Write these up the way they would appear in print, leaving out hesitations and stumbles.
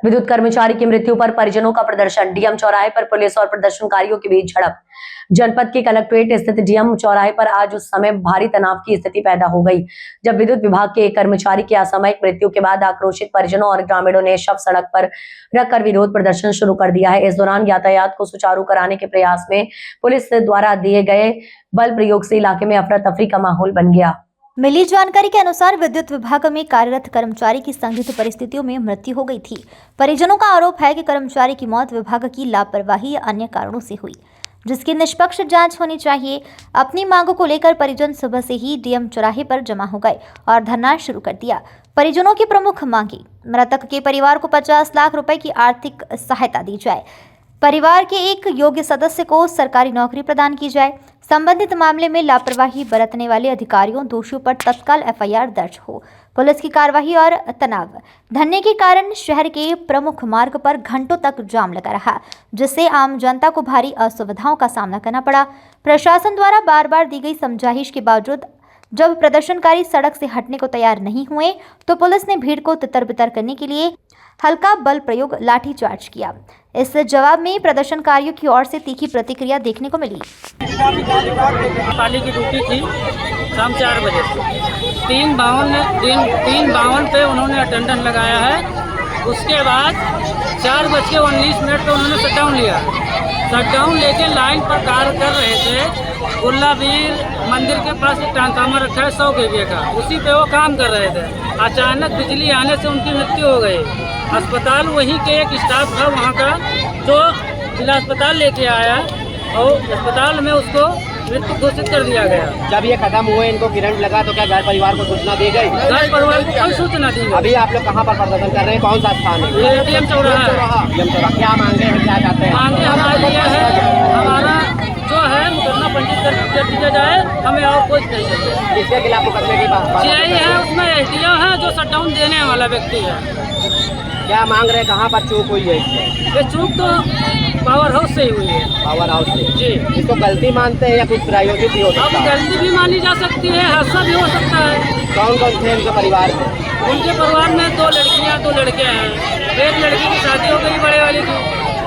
विद्युत कर्मचारी की मृत्यु पर परिजनों का प्रदर्शन। डीएम चौराहे पर पुलिस और प्रदर्शनकारियों के बीच झड़प। जनपद के कलेक्ट्रेट स्थित डीएम चौराहे पर आज उस समय भारी तनाव की स्थिति पैदा हो गई जब विद्युत विभाग के एक कर्मचारी की असामयिक मृत्यु के बाद आक्रोशित परिजनों और ग्रामीणों ने शव सड़क पर रखकर विरोध प्रदर्शन शुरू कर दिया है। इस दौरान यातायात को सुचारू कराने के प्रयास में पुलिस द्वारा दिए गए बल प्रयोग से इलाके में अफरा तफरी का माहौल बन गया। मिली जानकारी के अनुसार विद्युत विभाग में कार्यरत कर्मचारी की संदिग्ध परिस्थितियों में मृत्यु हो गई थी। परिजनों का आरोप है कि कर्मचारी की मौत विभाग की लापरवाही या अन्य कारणों से हुई, जिसकी निष्पक्ष जांच होनी चाहिए। अपनी मांगों को लेकर परिजन सुबह से ही डीएम चौराहे पर जमा हो गए और धरना शुरू कर दिया। परिजनों की प्रमुख मांगी, मृतक के परिवार को 50 लाख रुपए की आर्थिक सहायता दी जाए, परिवार के एक योग्य सदस्य को सरकारी नौकरी प्रदान की जाए, संबंधित मामले में लापरवाही बरतने वाले अधिकारियों दोषियों पर तत्काल एफआईआर दर्ज हो। पुलिस की कार्रवाई और तनाव धरने के कारण शहर के प्रमुख मार्ग पर घंटों तक जाम लगा रहा, जिससे आम जनता को भारी असुविधाओं का सामना करना पड़ा। प्रशासन द्वारा बार बार दी गई समझाइश के बावजूद जब प्रदर्शनकारी सड़क से हटने को तैयार नहीं हुए तो पुलिस ने भीड़ को तितर-बितर करने के लिए हल्का बल प्रयोग लाठीचार्ज किया। इस जवाब में प्रदर्शनकारियों की ओर से तीखी प्रतिक्रिया देखने को मिली। पाली की ड्यूटी थी शाम 4 बजे से 3:52 पे उन्होंने अटेंडेंस लगाया है। उसके बाद 4:19 पे उन्होंने शटडाउन लिया। शटडाउन लेके लाइन पर कार्य कर रहे थे। गुल्लाबीर मंदिर के पास एक ट्रांसफार्मर रखा है 100 kVA का, उसी पे वो काम कर रहे थे। अचानक बिजली आने से उनकी मृत्यु हो गई। अस्पताल वहीं के एक स्टाफ था वहाँ का जो जिला अस्पताल लेके आया और अस्पताल में उसको मृत्यु घोषित कर दिया गया। जब ये खत्म हुए, इनको करंट लगा तो क्या घर परिवार को सूचना दी गई? घर परिवार को कोई सूचना दी गई। अभी आप लोग कहाँ पर प्रदर्शन कर रहे हैं? कौन सा स्थान है? ये डीएम चौराहा। डीएम चौराहा। क्या मांगे हैं, क्या चाहते हैं? मांगे हमारे लिए है, हमारा जो है मुकदमा पंजीकृत कर दिया जाए, हमें और कुछ नहीं चाहिए। इसके खिलाफ मुकदमे की बात यही है, उसमें एसडीओ है जो शटडाउन देने वाला व्यक्ति है। क्या मांग रहे हैं? कहाँ पर चूक हुई है? ये चूक तो पावर हाउस से ही हुई है। पावर हाउस से जी। इसको गलती मानते हैं या कुछ प्रायोजित भी हो अब सकता है? गलती भी मानी जा सकती है, हादसा भी हो सकता है। कौन कौन थे उनके परिवार में? उनके परिवार में 2 लड़कियां 2 लड़के हैं। एक लड़की की शादी हो गई बड़े वाली की,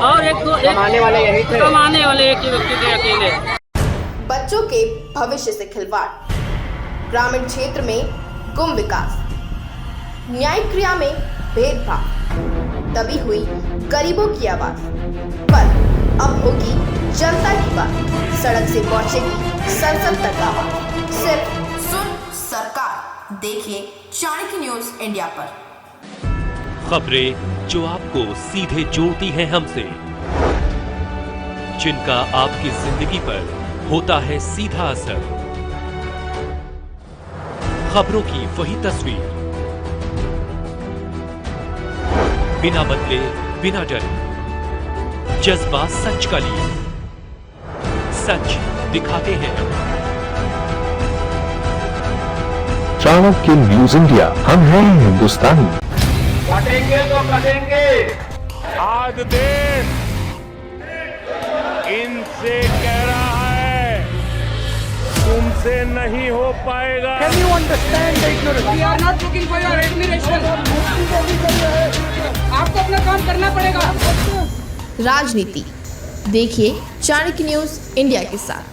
और एक कमाने वाले यही थे। कमाने वाले एक ही व्यक्ति थे अकेले। बच्चों के भविष्य से खिलवाड़, ग्रामीण क्षेत्र में गुम विकास, न्यायिक क्रिया में भेदभाव, दबी हुई गरीबों की आवाज। पर अब होगी जनता की बात, सड़क से पहुंचेगी संसद तक आवाज। सिर्फ सुन सरकार, देखिए चाणक्य न्यूज इंडिया पर खबरें जो आपको सीधे जोड़ती हैं हमसे, जिनका आपकी जिंदगी पर होता है सीधा असर। खबरों की वही तस्वीर, बिना बदले बिना डरे, जज्बा सच का लिए, सच दिखाते हैं। चाणक्य न्यूज इंडिया, हम हैं हिंदुस्तानी। कटेंगे तो कटेंगे। आज देश इनसे कह रहा है तुमसे नहीं हो पाएगा। Can you understand the ignorance? We are not looking for your admiration. आपको अपना काम करना पड़ेगा। राजनीति देखिए चाणक्य न्यूज इंडिया के साथ।